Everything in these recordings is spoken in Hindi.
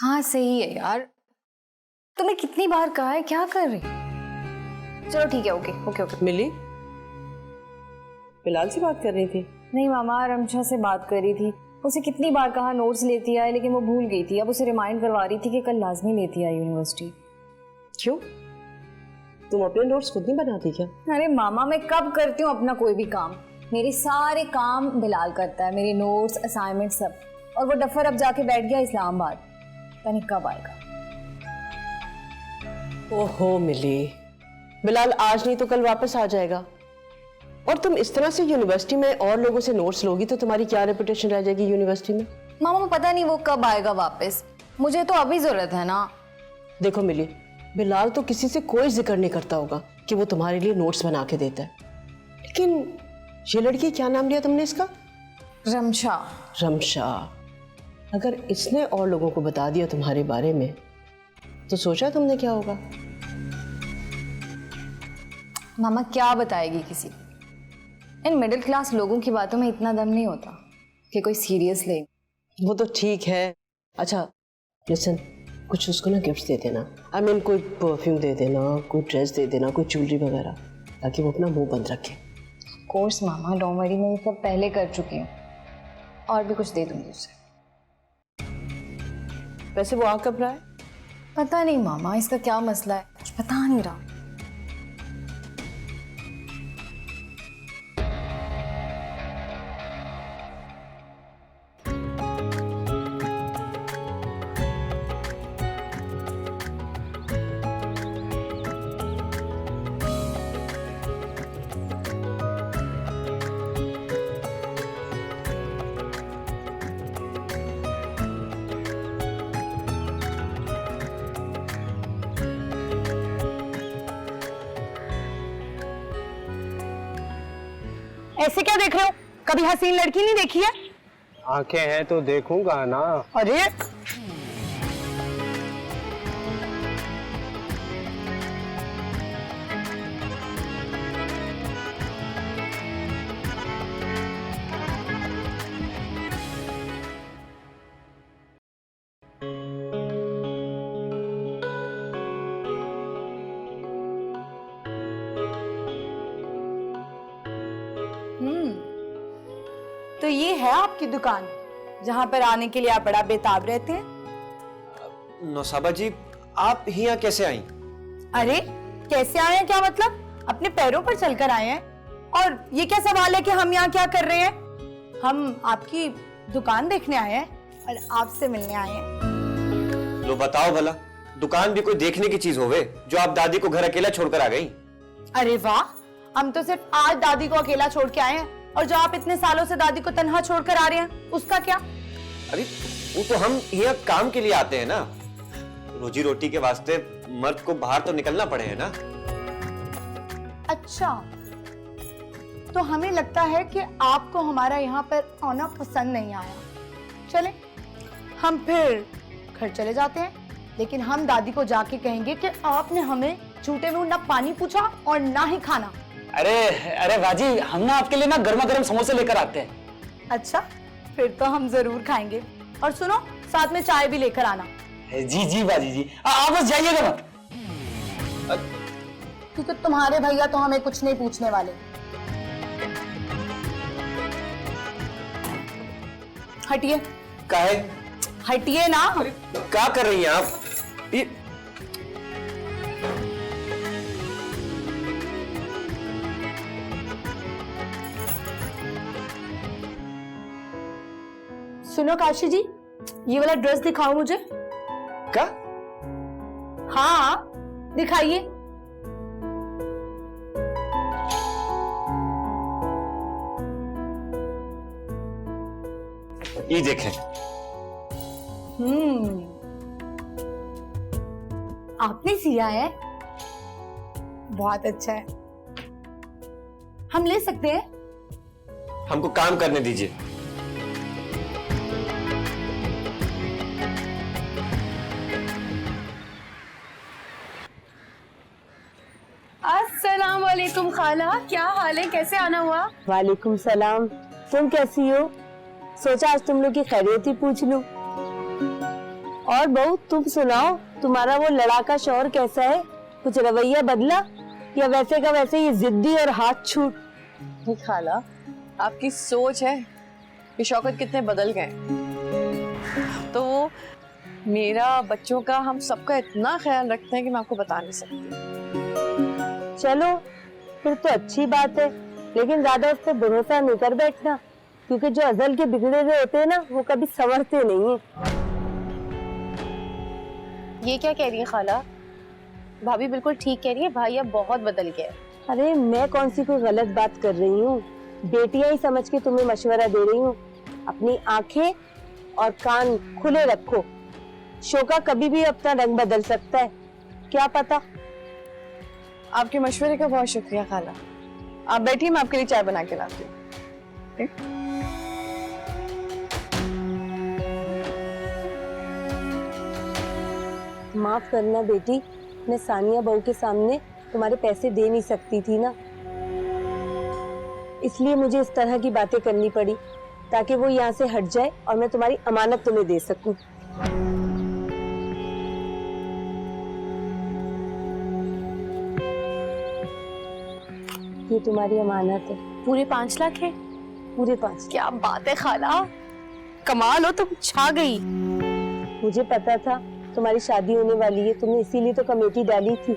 हाँ सही है यार, तुम्हें कितनी बार कहा है, क्या कर रही? चलो ठीक है, ओके ओके ओके। मिली? बिलाल से बात कर रही थी? नहीं मामा, रमशा से बात कर रही थी। उसे कितनी बार कहा नोट्स लेती आए, लेकिन वो भूल गई थी। अब उसे रिमाइंड करवा रही थी कि कल लाजमी लेती आए यूनिवर्सिटी। क्यों? तुम अपने नोट्स खुद नहीं बनाती क्या? अरे मामा, मैं कब करती हूँ अपना कोई भी काम? मेरे सारे काम बिलाल करता है, मेरे नोट्स, असाइनमेंट सब। और वो डफर अब जाके बैठ गया इस्लामाबाद, पता नहीं कब आएगा। ओहो मिली, बिलाल आज नहीं तो कल वापस आ जाएगा। और तुम इस तरह से यूनिवर्सिटी में और लोगों से नोट्स लोगी तो तुम्हारी क्या रेपुटेशन रह जाएगी यूनिवर्सिटी में? मामा पता नहीं वो कब आएगा वापस, मुझे तो अभी जरूरत है ना। देखो मिली, बिलाल तो किसी से कोई जिक्र नहीं करता होगा कि वो तुम्हारे लिए नोट्स बना के देता है, लेकिन ये लड़की, क्या नाम लिया तुमने इसका? रमशा। रमशा। अगर इसने और लोगों को बता दिया तुम्हारे बारे में तो सोचा तुमने क्या होगा? मामा क्या बताएगी किसी? इन मिडिल क्लास लोगों की बातों में इतना दम नहीं होता कि कोई सीरियस ले। वो तो ठीक है। अच्छा लिसन, कुछ उसको ना गिफ्ट दे देना। आई मीन कोई परफ्यूम दे देना, कोई ड्रेस दे देना, कोई ज्वेलरी वगैरह, ताकि वो अपना मुंह बंद रखे। कोर्स मामा, डोंट वरी, मैं ये सब पहले कर चुकी हूँ। और भी कुछ दे दूंगी उसे। वैसे वो आ कब रहा है? पता नहीं मामा, इसका क्या मसला है, कुछ पता नहीं रहा। ऐसे क्या देख रहे हो? कभी हसीन लड़की नहीं देखी है? आंखें हैं तो देखूंगा ना। अरे तो ये है आपकी दुकान जहाँ पर आने के लिए आप बड़ा बेताब रहते हैं। नौसाबा जी, आप यहाँ कैसे आई? अरे कैसे आए हैं क्या मतलब? अपने पैरों पर चलकर आए हैं। और ये क्या सवाल है कि हम यहाँ क्या कर रहे हैं? हम आपकी दुकान देखने आए हैं और आपसे मिलने आए हैं। लो बताओ भला, दुकान भी कोई देखने की चीज होवे जो आप दादी को घर अकेला छोड़कर आ गई? अरे वाह, हम तो सिर्फ आज दादी को अकेला छोड़ के आए हैं, और जो आप इतने सालों से दादी को तन्हा छोड़कर आ रहे हैं उसका क्या? अरे वो तो हम यहाँ काम के लिए आते हैं ना, रोजी रोटी के वास्ते मर्द को बाहर तो निकलना पड़े है ना। अच्छा, तो हमें लगता है कि आपको हमारा यहाँ पर आना पसंद नहीं आया। चले हम फिर घर चले जाते हैं, लेकिन हम दादी को जाके कहेंगे कि आपने हमें झूठे में ना पानी पूछा और ना ही खाना। अरे अरे बाजी, हम ना आपके लिए ना गर्मा गर्म समोसे लेकर आते हैं। अच्छा, फिर तो हम जरूर खाएंगे। और सुनो, साथ में चाय भी लेकर आना। जी जी बाजी जी, आप बस जाइएगा मत। क्योंकि तुम्हारे भैया तो हमें कुछ नहीं पूछने वाले। हटिए। काहे? हटिए ना। क्या कर रही हैं आप? ये सुनो काशी जी, ये वाला ड्रेस दिखाओ मुझे। क्या? हाँ दिखाइए। ये देखें। आपने सिया है? बहुत अच्छा है। हम ले सकते हैं? हमको काम करने दीजिए। अस्सलाम वालेकुम खाला, क्या हाल है, कैसे आना हुआ? वालेकुम सलाम, तुम कैसी हो? सोचा आज तुम लोग की खैरियत ही पूछ लूं। और बहू तुम सुनाओ, तुम्हारा वो लड़ाका शौहर कैसा है? कुछ रवैया बदला या वैसे का वैसे ही जिद्दी और हाथ छूट? नहीं खाला, आपकी सोच है कि शौकत कितने बदल गए। तो वो मेरा, बच्चों का, हम सबका इतना ख्याल रखते हैं कि मैं आपको बता नहीं सकती। चलो फिर तो अच्छी बात है, लेकिन ज्यादा उस पर भरोसा नहीं कर बैठना, क्योंकि जो अजल के बिगड़े हुए होते हैं ना, वो कभी संवरते नहीं है। ये क्या कह रही है खाला? भाभी बिल्कुल ठीक कह रही है, भाई अब बहुत बदल गया है। अरे मैं कौन सी कोई गलत बात कर रही हूँ, बेटियां ही समझ के तुम्हें मशवरा दे रही हूँ। अपनी आंखें और कान खुले रखो, शोका कभी भी अपना रंग बदल सकता है, क्या पता। आपके मशवरे का बहुत शुक्रिया खाला। आप बैठिए, मैं आपके लिए चाय बना के लाती हूँ। ठीक? माफ करना बेटी, मैं सानिया बहू के सामने तुम्हारे पैसे दे नहीं सकती थी ना, इसलिए मुझे इस तरह की बातें करनी पड़ी, ताकि वो यहाँ से हट जाए और मैं तुम्हारी अमानत तुम्हें दे सकूं। ये तुम्हारी अमानत है। पूरे 5 लाख है? पूरे 5। क्या बात है खाला, कमाल हो, तुम छा गई। मुझे पता था तुम्हारी शादी होने वाली है, तुमने इसीलिए तो कमेटी डाली थी।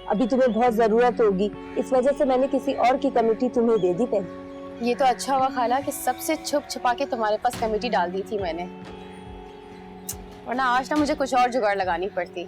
अभी तुम्हें बहुत जरूरत होगी, इस वजह से मैंने किसी और की कमेटी तुम्हें दे दी पहले। ये तो अच्छा हुआ खाला कि सबसे छुप छुपा के तुम्हारे पास कमेटी डाल दी थी मैंने, वरना आज ना मुझे कुछ और जुगाड़ लगानी पड़ती।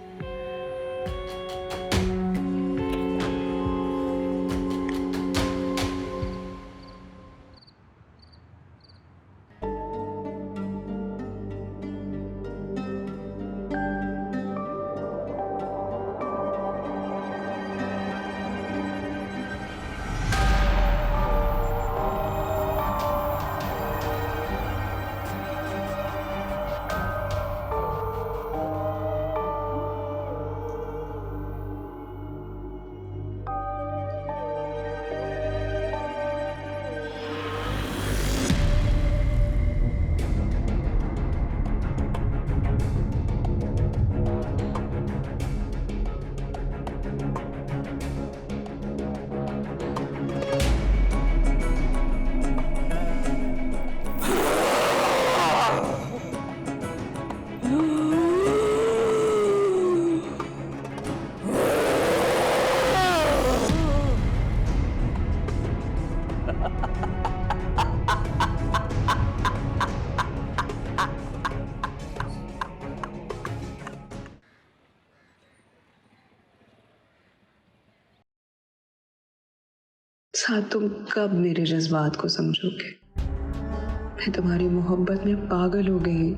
साथ तुम कब मेरे जज्बात को समझोगे? मैं तुम्हारी मोहब्बत में पागल हो गई हूं,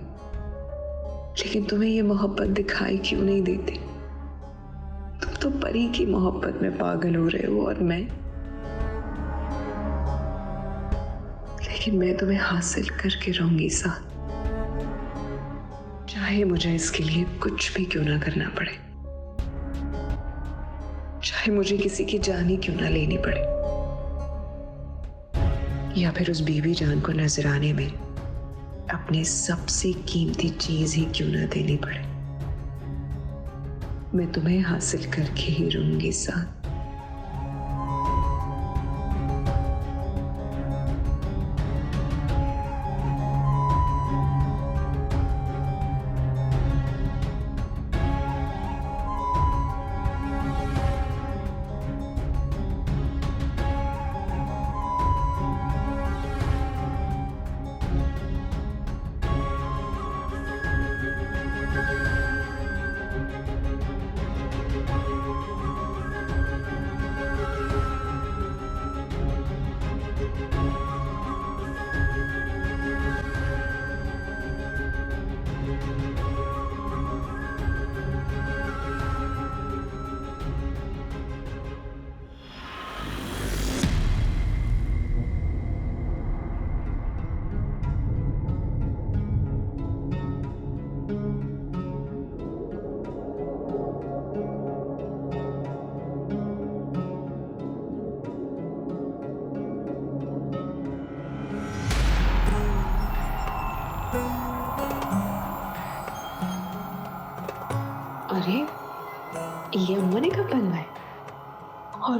लेकिन तुम्हें ये मोहब्बत दिखाई क्यों नहीं देती? तुम तो परी की मोहब्बत में पागल हो रहे हो और मैं, लेकिन मैं तुम्हें हासिल करके रहूंगी साथ, चाहे मुझे इसके लिए कुछ भी क्यों ना करना पड़े, चाहे मुझे किसी की जान ही क्यों ना लेनी पड़े, या फिर उस बीवी जान को नजराने में अपनी सबसे कीमती चीज ही क्यों ना देनी पड़े, मैं तुम्हें हासिल करके ही रहूंगी साथ।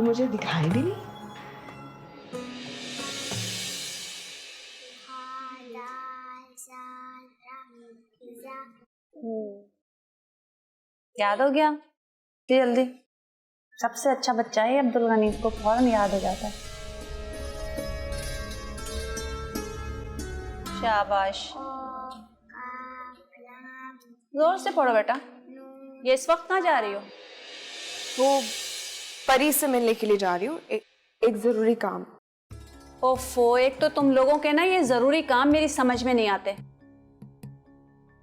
मुझे दिखाई भी नहीं। याद हो गया जल्दी। सबसे अच्छा बच्चा है अब्दुल गनी, इसको फौरन याद हो जाता है। शाबाश, जोर से पढ़ो बेटा। ये इस वक्त ना जा रही हो? वो परी से मिलने के लिए जा रही हूँ, एक जरूरी काम। ओफो, एक तो तुम लोगों के ना ये जरूरी काम मेरी समझ में नहीं आते।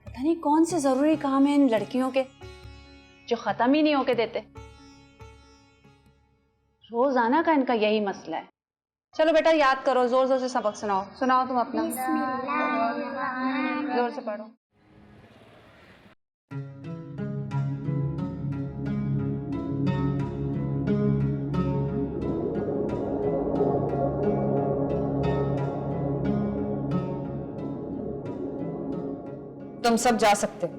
पता नहीं कौन से जरूरी काम है इन लड़कियों के जो खत्म ही नहीं होके देते। रोजाना का इनका यही मसला है। चलो बेटा याद करो, जोर जोर से सबक सुनाओ तुम अपना, जोर से पढ़ो। तुम सब जा सकते हो।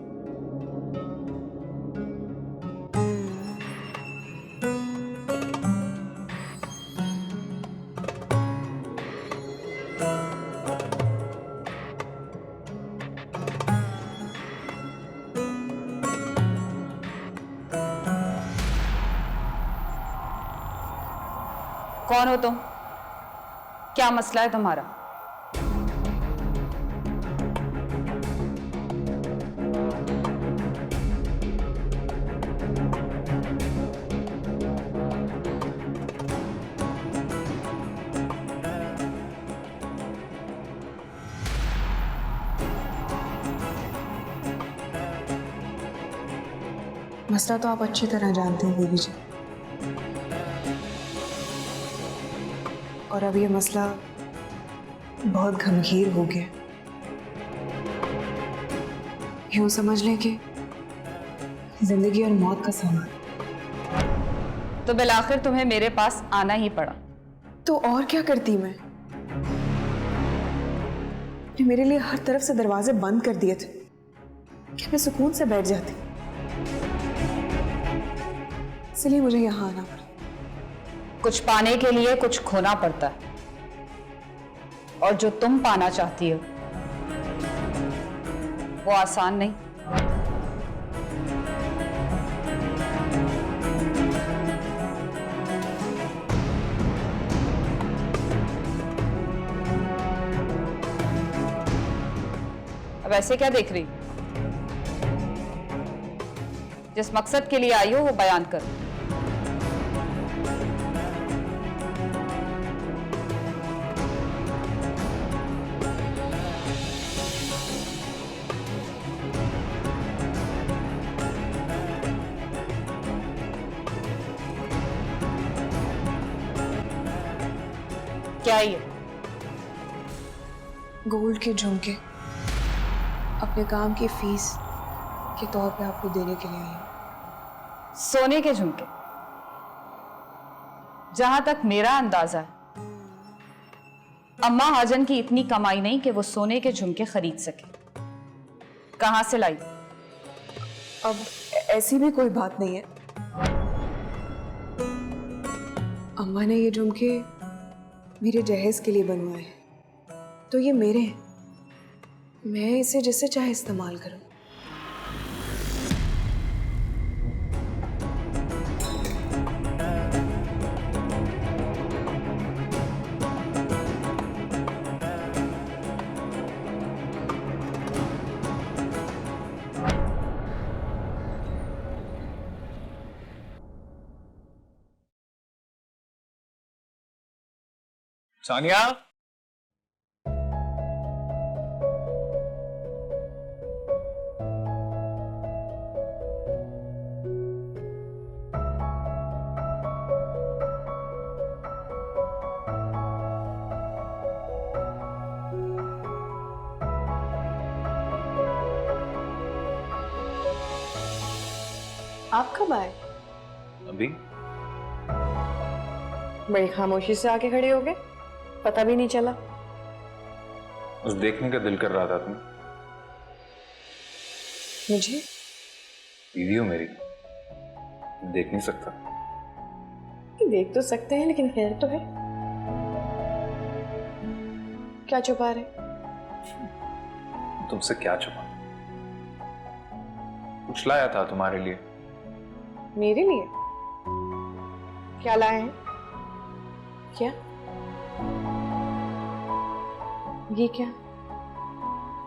कौन हो तुम? क्या मसला है तुम्हारा? मसला तो आप अच्छी तरह जानते हैं देवी जी, और अब ये मसला बहुत गंभीर हो गया। यूं समझ लें कि जिंदगी और मौत का सवाल। तो बिलाखिर तुम्हें मेरे पास आना ही पड़ा। तो और क्या करती मैं? आपने मेरे लिए हर तरफ से दरवाजे बंद कर दिए थे कि मैं सुकून से बैठ जाती, इसलिए मुझे यहाँ आना पड़ा। कुछ पाने के लिए कुछ खोना पड़ता है, और जो तुम पाना चाहती हो वो आसान नहीं। अब ऐसे क्या देख रही? जिस मकसद के लिए आई हो वो बयान करो। क्या ये? गोल्ड के झुमके अपने काम की फीस के तौर पे आपको देने के लिए आई हूं। सोने के झुमके? जहां तक मेरा अंदाजा है, अम्मा हाजन की इतनी कमाई नहीं कि वो सोने के झुमके खरीद सके। कहां से लाई? अब ऐसी भी कोई बात नहीं है। अम्मा ने ये झुमके मेरे जहेज के लिए बनवाए हैं, तो ये मेरे हैं। मैं इसे जिससे चाहे इस्तेमाल करूं। सानिया, आप कब आए? अभी। बड़ी खामोशी से आके खड़े हो गए, पता भी नहीं चला। उस देखने का दिल कर रहा था तुम। मुझे? बीवी हो मेरी, देख नहीं सकता। देख तो सकते हैं लेकिन खैर तो है। क्या छुपा रहे? तुमसे क्या छुपा? कुछ लाया था तुम्हारे लिए। मेरे लिए? क्या लाए हैं? क्या? ये क्या?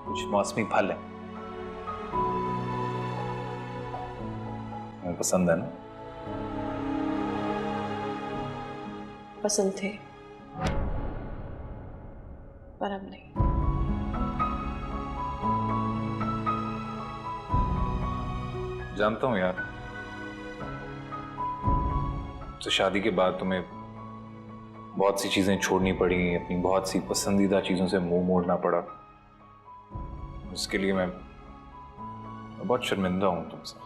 कुछ मौसमी फल है, तुम्हें पसंद है ना? पसंद थे पर अब नहीं। जानता हूं यार, तो शादी के बाद तुम्हें बहुत सी चीजें छोड़नी पड़ी, अपनी बहुत सी पसंदीदा चीजों से मुंह मोड़ना पड़ा। उसके लिए मैं बहुत शर्मिंदा हूं तुमसे।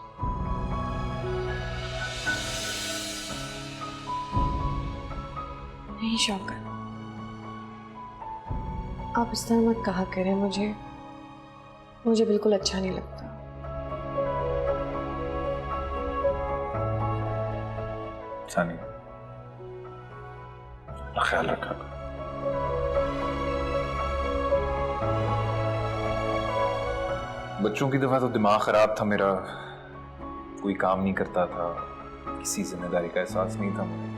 नहीं शौकत, आप इस तरह मत कहा करें, मुझे बिल्कुल अच्छा नहीं लगता। सानी, ख्याल रखा। बच्चों की दफा तो दिमाग खराब था मेरा, कोई काम नहीं करता था, किसी जिम्मेदारी का एहसास नहीं था मुझे।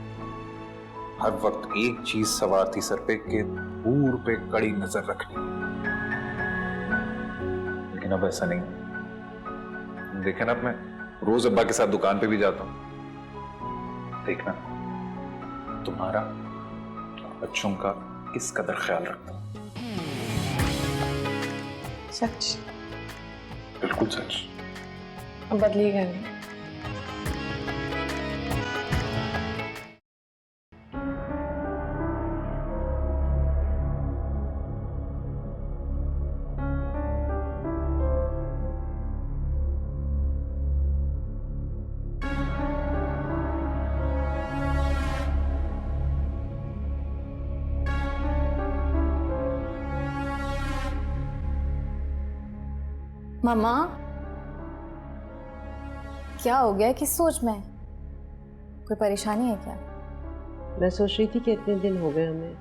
हर वक्त एक चीज सवार थी सर पे कि दूर पे कड़ी नजर रखनी। लेकिन अब ऐसा नहीं। देखा ना, अब मैं रोज अब्बा के साथ दुकान पे भी जाता हूँ। देखना तुम्हारा बच्चों का किस कदर ख्याल रखता हूं। सच? बिल्कुल सच। अब बदलेगा नहीं। मामा, क्या हो गया? किस सोच में? कोई परेशानी है क्या? मैं सोच रही थी कि इतने दिन हो गए हमें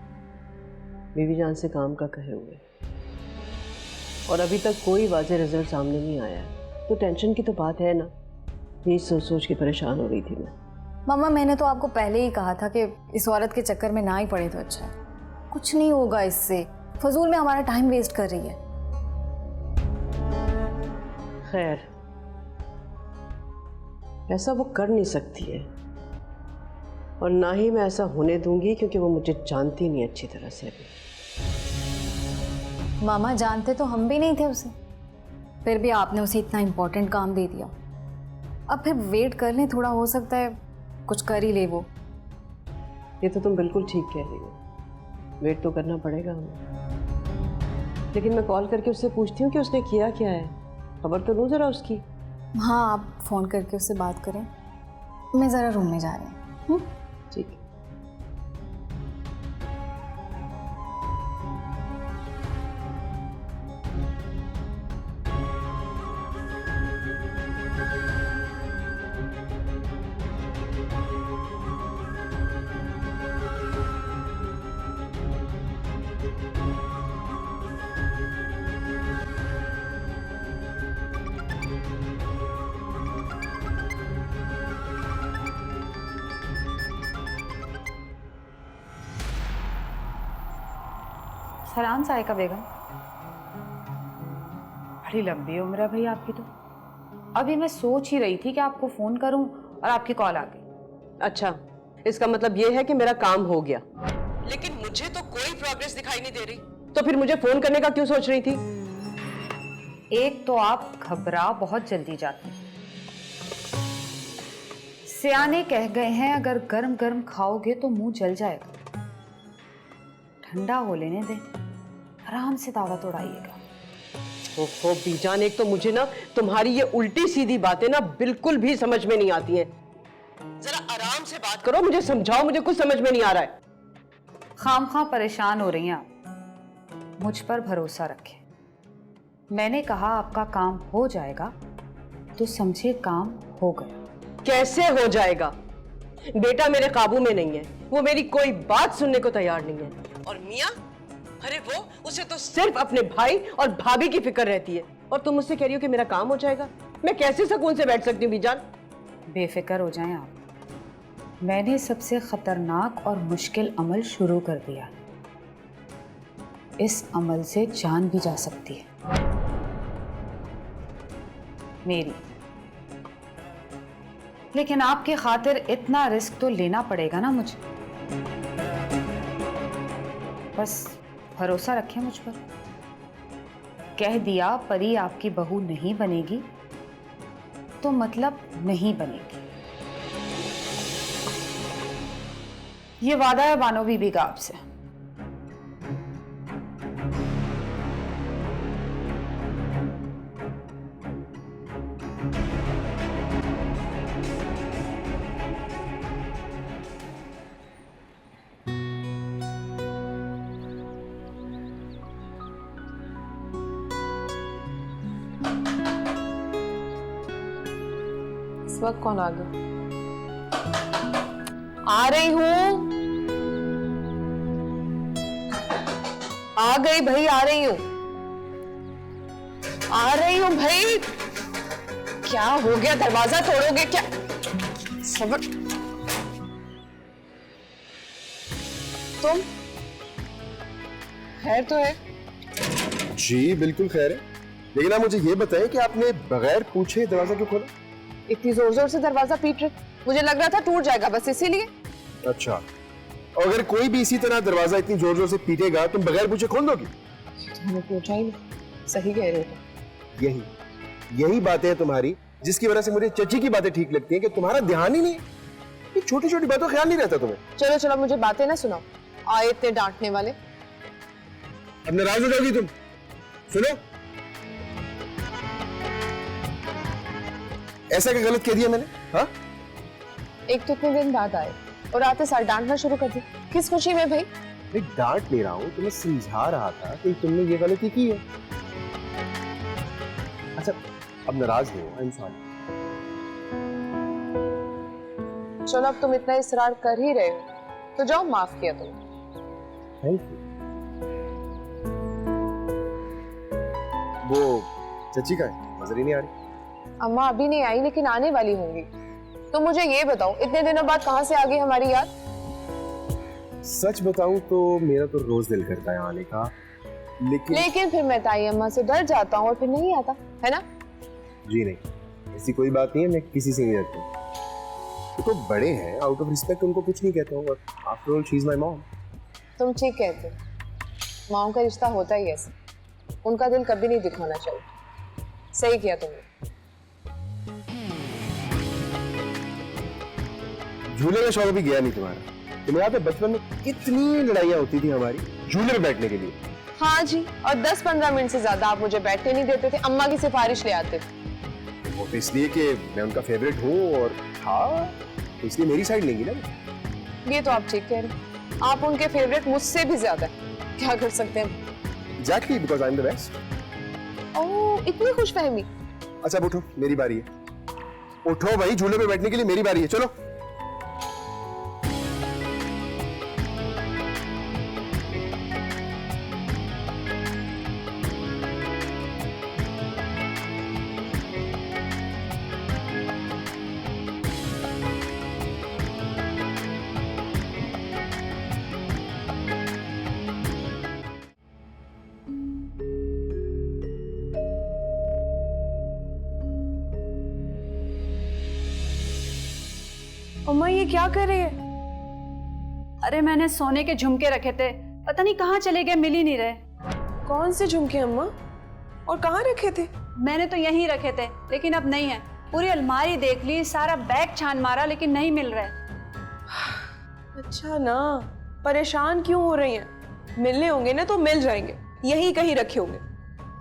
बीवी जान से काम का कहे हुए, और अभी तक कोई वाज़ेह रिजल्ट सामने नहीं आया है, तो टेंशन की तो बात है ना। यही सोच सोच के परेशान हो रही थी मैं। मामा, मैंने तो आपको पहले ही कहा था कि इस औरत के चक्कर में ना ही पड़े तो अच्छा है। कुछ नहीं होगा इससे, फजूल में हमारा टाइम वेस्ट कर रही है। खैर, ऐसा वो कर नहीं सकती है, और ना ही मैं ऐसा होने दूंगी, क्योंकि वो मुझे जानती नहीं अच्छी तरह से अभी। मामा, जानते तो हम भी नहीं थे उसे, फिर भी आपने उसे इतना इम्पोर्टेंट काम दे दिया। अब फिर वेट कर लें, थोड़ा हो सकता है कुछ कर ही ले वो। ये तो तुम बिल्कुल ठीक कह रही हो, वेट तो करना पड़ेगा हमें। लेकिन मैं कॉल करके उससे पूछती हूँ कि उसने किया क्या है, खबर तो लूँ ज़रा उसकी। हाँ, आप फ़ोन करके उससे बात करें। मैं ज़रा रूम में जा रही हूँ। ठीक है। सलाम साइका बेगम। बड़ी लंबी उम्र है भाई आपकी तो। अभी मैं सोच ही रही थी कि आपको फोन करूं और आपकी कॉल आ गई। अच्छा, इसका मतलब ये है कि मेरा काम हो गया। लेकिन मुझे तो कोई प्रोग्रेस दिखाई नहीं दे रही, तो फिर मुझे फोन करने का क्यों सोच रही थी? एक तो आप घबरा बहुत जल्दी जाते हैं। सियाने कह गए हैं, अगर गरम गरम खाओगे तो मुंह जल जाएगा। ठंडा हो लेने दें, आराम से दावत उड़ाइएगा। ओहो बीजान, एक तो मुझे ना तुम्हारी ये उल्टी सीधी बातें ना बिल्कुल भी समझ में नहीं आती हैं। जरा आराम से बात करो, मुझे समझाओ, मुझे कुछ समझ में नहीं आ रहा है। खामखा परेशान हो रही हैं आप, मुझ पर भरोसा रखें। मैंने कहा आपका काम हो जाएगा, तो समझे काम हो गया। कैसे हो जाएगा? बेटा मेरे काबू में नहीं है, वो मेरी कोई बात सुनने को तैयार नहीं है। और मियाँ, अरे वो, उसे तो सिर्फ अपने भाई और भाभी की फिक्र रहती है, और तुम मुझसे कह रही हो कि मेरा काम हो जाएगा। मैं कैसे सुकून से बैठ सकती हूँ बीजान? बेफिक्र हो जाएं आप, मैंने सबसे खतरनाक और मुश्किल अमल शुरू कर दिया। इस अमल से जान भी जा सकती है मेरी, लेकिन आपके खातिर इतना रिस्क तो लेना पड़ेगा ना मुझे। बस भरोसा रखें मुझ पर। कह दिया परी आपकी बहू नहीं बनेगी तो मतलब नहीं बनेगी। ये वादा है बानो बीबी का आपसे। इस वक्त कौन आ गया? आ रही हूँ, आ गई भाई, आ रही हूँ, आ रही हूँ भाई। क्या हो गया, दरवाजा तोड़ोगे क्या? सबर। तुम खैर तो है? जी बिल्कुल खैर है, लेकिन आप मुझे ये बताएं कि आपने बगैर पूछे दरवाजा क्यों खोला? इतनी जोर जोर से दरवाजा पीट रहे, मुझे लग रहा था टूट जाएगा, बस इसीलिए। अच्छा, और अगर कोई भी इसी तरह दरवाजा इतनी जोर जोर से पीटेगा तुम बगैर पूछे खोल दोगी? तुमने पूछा ही नहीं। सही कह रहे हो। यही बातें हैं तुम्हारी, जिसकी वजह से मुझे चची की बातें ठीक लगती हैं कि तुम्हारा ध्यान ही नहीं, ये छोटी छोटी बातों का ख्याल नहीं रहता तुम्हें। चलो चलो, मुझे बातें ना सुनाओ, आए इतने डांटने वाले। अब नाराज हो जाओगी तुम। सुनो, ऐसा क्या गलत कह दिया मैंने? हाँ, एक तो इतने दिन बाद आए और आते सार डांटना शुरू कर दिया। किस खुशी में भाई? मैं डांट नहीं रहा हूँ, तुम्हें समझा रहा था कि तुमने ये गलती की है। अच्छा, अब नाराज हो, इंसान। चलो, अब तुम इतना इसरार कर ही रहे हो तो जाओ, माफ किया तुम। Thank you. वो चची का है, नजर ही नहीं आ रही। अम्मा अभी नहीं आई, लेकिन आने वाली होंगी। तो मुझे ये बताओ, इतने दिनों बाद कहाँ से आ गई हमारी याद? सच बताऊं तो मेरा तो रोज दिल करता है आने का, लेकिन फिर मैं ताई अम्मा से डर जाता हूँ और फिर नहीं आता, है ना? जी नहीं, ऐसी कोई बात नहीं है, मैं किसी से नहीं डरता। वो तो बड़े हैं, आउट ऑफ रिस्पेक्ट उनको कुछ नहीं कहता हूँ, और after all she is my mom. तुम ठीक कहते हो, माँ का रिश्ता होता ही ऐसा, उनका दिल कभी नहीं दिखाना चाहिए। सही किया तुमने। झूले में शौक भी गया नहीं तुम्हारा। तुम्हें याद है बचपन में कितनी लड़ाइयाँ होती थी हमारी झूले में बैठने के लिए? हाँ जी, और 10-15 मिनट से ज्यादा आप मुझे बैठने नहीं देते थे, अम्मा की सिफारिश ले आते थे। वो तो इसलिए कि मैं उनका फेवरेट हूँ और हाँ, तो इसलिए मेरी साइड लेंगी ना। ये तो आप ठीक कह रहे हैं, आप उनके फेवरेट मुझसे भी ज्यादा। क्या कर सकते हैं? Exactly, because I'm the best. ओह, इतनी खुशफहमी। अच्छा अब उठो, मेरी बारी है। उठो भाई, झूले पे बैठने के लिए मेरी बारी है, चलो। अम्मा ये क्या कर रही है? अरे मैंने सोने के झुमके रखे थे, पता नहीं कहाँ चले गए, मिल ही नहीं रहे। कौन से झुमके अम्मा? और कहाँ रखे थे? मैंने तो यहीं रखे थे, लेकिन अब नहीं है। पूरी अलमारी देख ली, सारा बैग छान मारा, लेकिन नहीं मिल रहे। अच्छा ना, परेशान क्यों हो रही हैं? मिलने होंगे ना तो मिल जाएंगे, यहीं कहीं रखे होंगे।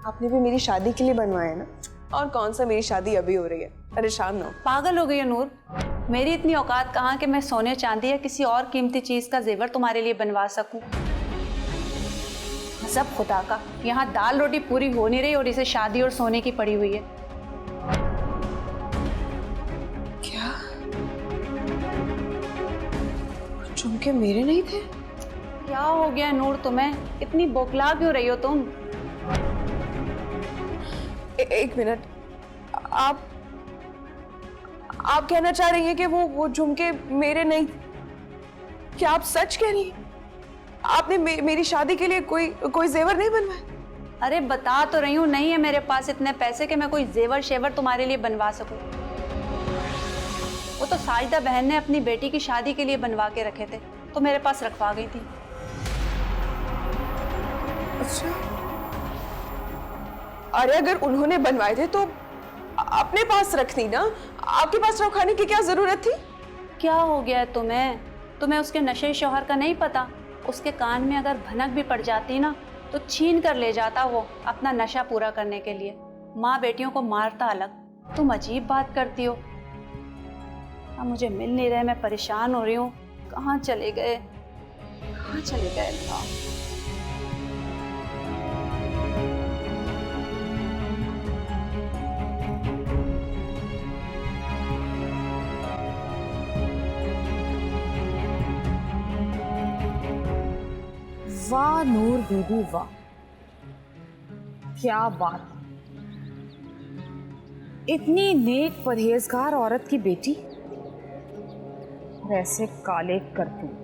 आपने भी मेरी शादी के लिए बनवाए हैं ना? और कौन सा मेरी शादी अभी हो रही है, परेशान ना हो। पागल हो गई है नूर, मेरी इतनी औकात कहाँ कि मैं सोने चांदी या किसी और कीमती चीज का जेवर तुम्हारे लिए बनवा सकूं। सब खुदा का, यहाँ दाल रोटी पूरी हो नहीं रही और इसे शादी और सोने की पड़ी हुई है। क्या? झुमके मेरे नहीं थे? क्या हो गया नूर तुम्हें? इतनी बौखला क्यों रही हो तुम? एक मिनट, आप कहना चाह रही हैं कि वो झुमके मेरे नहीं? क्या आप सच कह रही हैं? आपने मेरी शादी के लिए कोई जेवर नहीं बनवाए? अरे बता तो रही हूँ, नहीं है मेरे पास इतने पैसे कि मैं कोई जेवर शेवर तुम्हारे लिए बनवा सकूं। वो तो साजिदा बहन ने अपनी बेटी की शादी के लिए बनवा के रखे थे, तो मेरे पास रखवा गई थी। अच्छा, अरे अगर उन्होंने बनवाए थे तो अपने पास रखनी ना, आपके पास रखाने की क्या जरूरत थी? क्या हो गया तुम्हें? तुम्हें उसके नशे शौहर का नहीं पता? उसके कान में अगर भनक भी पड़ जाती ना तो छीन कर ले जाता वो अपना नशा पूरा करने के लिए। माँ बेटियों को मारता अलग, तुम अजीब बात करती हो। अब मुझे मिल नहीं रहे, मैं परेशान हो रही हूँ। कहाँ चले गए, कहाँ चले गए अल्लाह? वाह नूर बीबी वाह, क्या बात! इतनी नेक परहेजगार औरत की बेटी और ऐसे काले करतूत।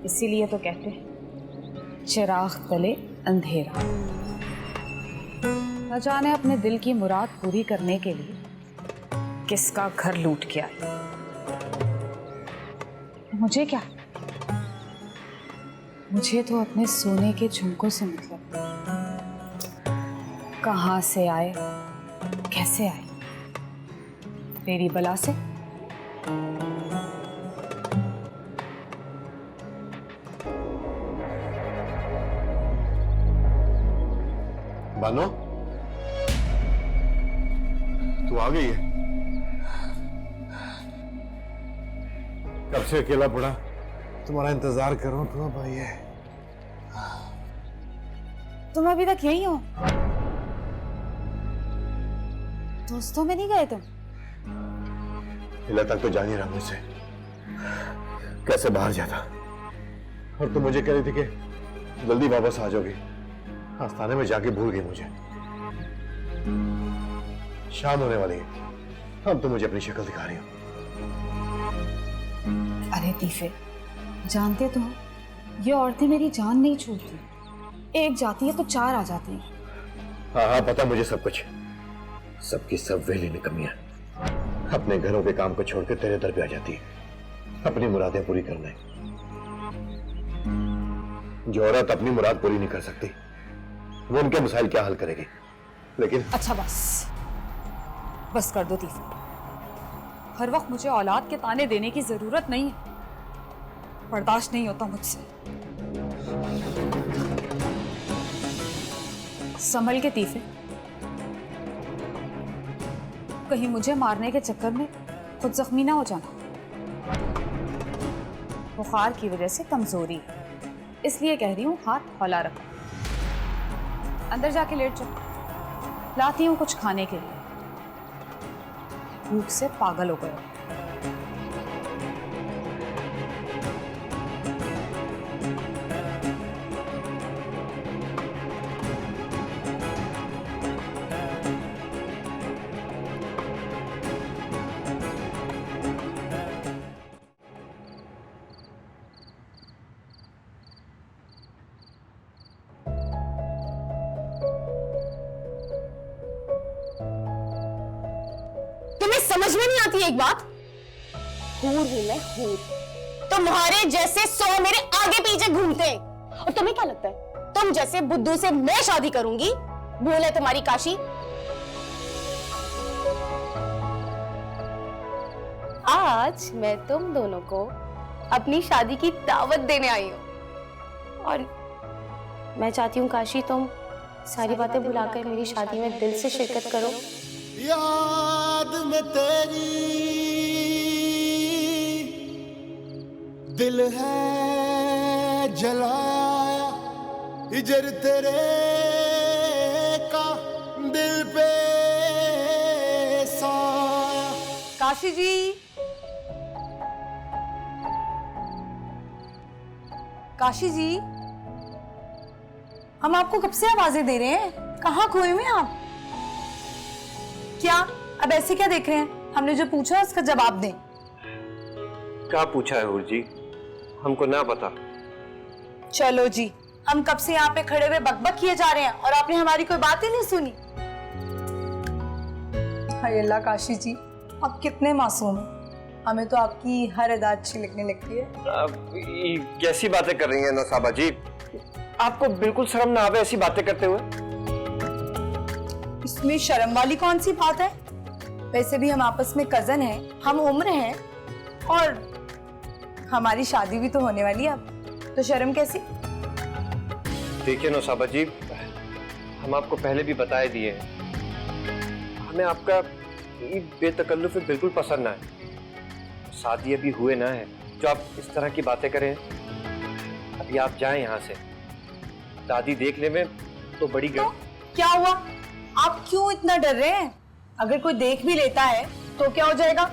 इसीलिए तो कहते हैं चिराग तले अंधेरा। न जाने अपने दिल की मुराद पूरी करने के लिए किसका घर लूट के आई। मुझे क्या, मुझे तो अपने सोने के झुमकों से मतलब। कहाँ से आए, कैसे आए, तेरी बला से। बानो, तू आ गई है? कब से अकेला पड़ा, तुम्हारा इंतजार कर रहा हूं। तुम भाई है, तुम अभी तक यही हो? दोस्तों में नहीं गए तुम? हिला तक तो जान ही रहा मुझसे, कैसे बाहर जाता। और तुम मुझे कह रही थी कि जल्दी वापस आ जाओगी, आस्थाने में जाके भूल गई मुझे। शाम होने वाली है, अब तुम मुझे अपनी शक्ल दिखा रही हो। अरे तीफे, जानते तो हो ये औरतें मेरी जान नहीं छोड़ती। एक जाती है तो चार आ जाती है। हाँ हाँ पता मुझे सब कुछ, सबकी सब वेली निकम्मियां अपने घरों के काम को छोड़कर तेरे दर पे आ जाती है अपनी मुरादें पूरी करने। जो औरत अपनी मुराद पूरी नहीं कर सकती वो उनके मसाइल क्या हल करेगी? लेकिन अच्छा बस कर दो तीफे। हर वक्त मुझे औलाद के ताने देने की जरूरत नहीं है, बर्दाश्त नहीं होता मुझसे। संभल के तीफे, कहीं मुझे मारने के चक्कर में खुद जख्मी ना हो जाना। बुखार की वजह से कमजोरी है, इसलिए कह रही हूँ हाथ हौला रखो। अंदर जाके लेट जाओ, लाती हूँ कुछ खाने के लिए। भूख से पागल हो गए। समझ में नहीं आती एक बात? हूर हूं मैं, हूर। तुम्हारे जैसे 100 मेरे आगे पीछे घूमते हैं। और तुम्हें क्या लगता है तुम जैसे बुद्धू से मैं शादी करूंगी? भूल है तुम्हारी काशी? आज मैं तुम दोनों को अपनी शादी की दावत देने आई हूं और मैं चाहती हूँ काशी तुम सारी बातें भुलाकर मेरी शादी में दिल से शिरकत करो। याद में तेरी दिल है जलाया, हिजर तेरे का दिल पे साया। काशी जी, काशी जी, हम आपको कब से आवाजें दे रहे हैं, कहाँ खोए हुए हैं आप? क्या अब ऐसे क्या देख रहे हैं? हमने जो पूछा उसका जवाब दें। क्या पूछा है हूर जी? हमको ना पता। चलो जी, हम कब से यहाँ पे खड़े हुए बकबक किए जा रहे हैं और आपने हमारी कोई बात ही नहीं सुनी। हाय अल्लाह काशी जी, आप कितने मासूम हैं। हमें तो आपकी हर अदा अच्छी लगने लगती है। ये कैसी बातें कर रही हैं नौसाबा जी? आपको बिल्कुल शर्म ना आवे ऐसी बातें करते हुए? इसमें शर्म वाली कौन सी बात है? वैसे भी हम आपस में कजन हैं, हम उम्र हैं और हमारी शादी भी तो होने वाली है अब, तो शर्म कैसी? देखिए नौसाबा जी, हम आपको पहले भी बताए दिए हैं, हमें आपका ये बेतकल्लुफ़ी बिल्कुल पसंद ना है। शादी अभी हुए ना है जो आप इस तरह की बातें करें। अभी आप जाएं यहाँ से, दादी देख ले में तो बड़ी तो क्या हुआ? आप क्यों इतना डर रहे हैं? अगर कोई देख भी लेता है तो क्या हो जाएगा?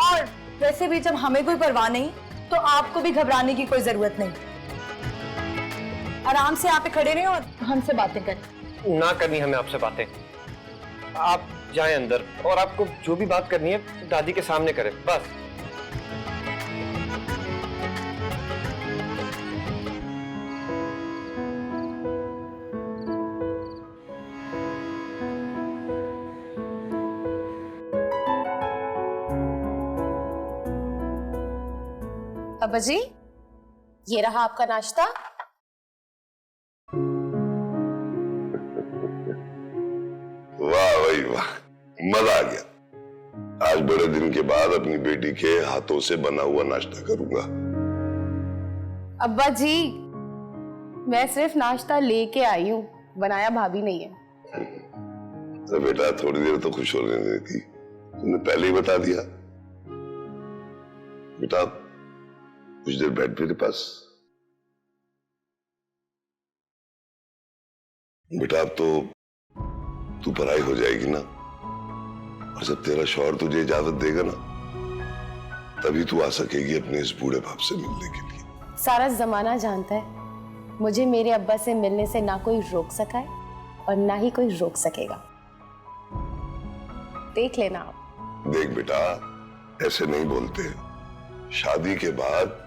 और वैसे भी जब हमें कोई परवाह नहीं तो आपको भी घबराने की कोई जरूरत नहीं। आराम से यहाँ पे खड़े रहें और हमसे बातें करें। ना करनी हमें आपसे बातें, आप जाएं अंदर और आपको जो भी बात करनी है दादी के सामने करें बस। अब्बा जी, ये रहा आपका नाश्ता। वाह भाई वाह, मजा आ गया। आज बड़े दिन के बाद अपनी बेटी के हाथों से बना हुआ नाश्ता करूंगा। अब्बा जी, मैं सिर्फ नाश्ता लेके आई हूँ, बनाया भाभी नहीं है। तो बेटा थोड़ी देर तो खुश होने देती, तुमने पहले ही बता दिया। बेटा कुछ देर बैठ मेरे पास। बेटा अब तो तू पढ़ाई हो जाएगी ना, और जब तेरा शौहर तुझे इजाजत देगा ना, तभी तू आ सकेगी अपने इस बूढ़े बाप से मिलने के लिए। सारा जमाना जानता है मुझे मेरे अब्बा से मिलने से ना कोई रोक सका है और ना ही कोई रोक सकेगा। देख लेना आप। देख बेटा, ऐसे नहीं बोलते। शादी के बाद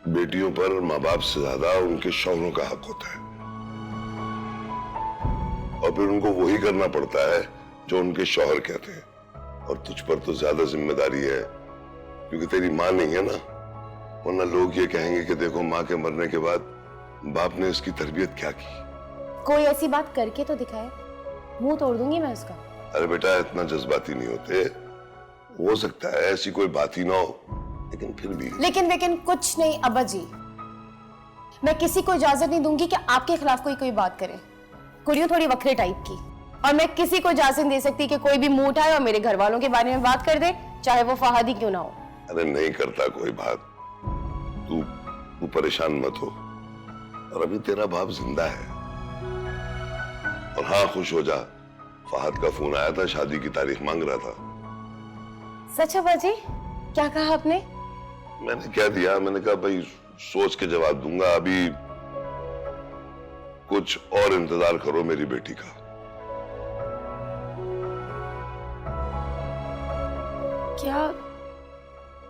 बेटियों पर माँ बाप से ज्यादा उनके शौहरों का हक होता है, और फिर उनको वही करना पड़ता है जो उनके शौहर कहते हैं। और तुझ पर तो ज्यादा जिम्मेदारी है क्योंकि तेरी माँ नहीं है ना, वरना लोग ये कहेंगे कि देखो माँ के मरने के बाद बाप ने इसकी तरबियत क्या की। कोई ऐसी बात करके तो दिखाए, मुंह तोड़ दूंगी मैं उसका। अरे बेटा इतना जज्बाती नहीं होते, हो सकता है ऐसी कोई बात ही ना हो, लेकिन फिर भी। लेकिन कुछ नहीं अब्बा जी, मैं किसी को इजाजत नहीं दूंगी कि आपके खिलाफ कोई बात करे। कुड़ियों थोड़ी वक्रे टाइप की, और मैं किसी को इजाजत नहीं दे सकती कि कोई भी मुंह उठाए और मेरे घर वालों के बारे में बात कर दे, चाहे वो फहद ही क्यों ना हो। अरे नहीं करता कोई बात, तू परेशान मत हो, और अभी तेरा बाप जिंदा है। और हाँ खुश हो जा, फहद का फोन आया था, शादी की तारीख मांग रहा था। सच अब्बा जी? क्या कहा आपने? मैंने क्या दिया, मैंने कहा भाई सोच के जवाब दूंगा, अभी कुछ और इंतजार करो मेरी बेटी का। क्या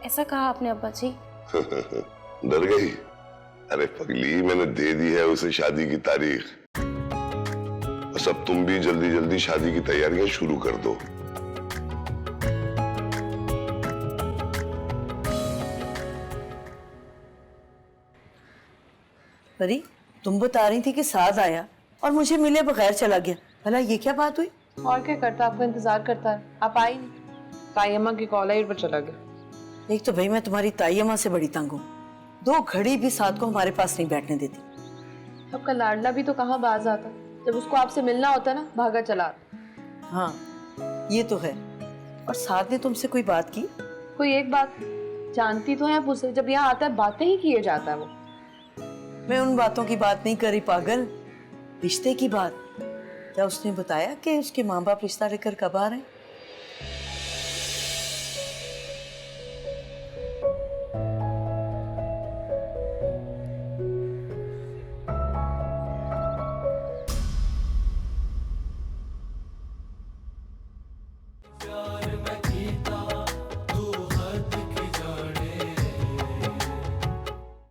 ऐसा कहा आपने अब्बा जी? डर गई? अरे पगली, मैंने दे दी है उसे शादी की तारीख। बस अब तुम भी जल्दी जल्दी शादी की तैयारियां शुरू कर दो। परी, तुम बता रही थी कि साथ आया और मुझे मिले बगैर चला गया, भला ये क्या बात हुई? और क्या करता, आपको इंतजार करता है, आप आई नहीं। ताई अम्मा की कॉल आई पर चला गया। एक तो भाई मैं तुम्हारी ताई अम्मा से बड़ी तंग हूँ, 2 घड़ी भी साथ को हमारे पास नहीं बैठने देती। आपका लाडला भी तो कहाँ बाज आता, जब उसको आपसे मिलना होता है ना भागा चला आता। हाँ ये तो है। और साथ ने तुमसे कोई बात की? कोई एक बात, जानती तो है आप उसे, जब यहाँ आता है बातें ही किए जाता है वो। मैं उन बातों की बात नहीं करी पागल, रिश्ते की बात। क्या उसने बताया कि उसके माँ बाप रिश्ता लेकर कब आ रहे हैं?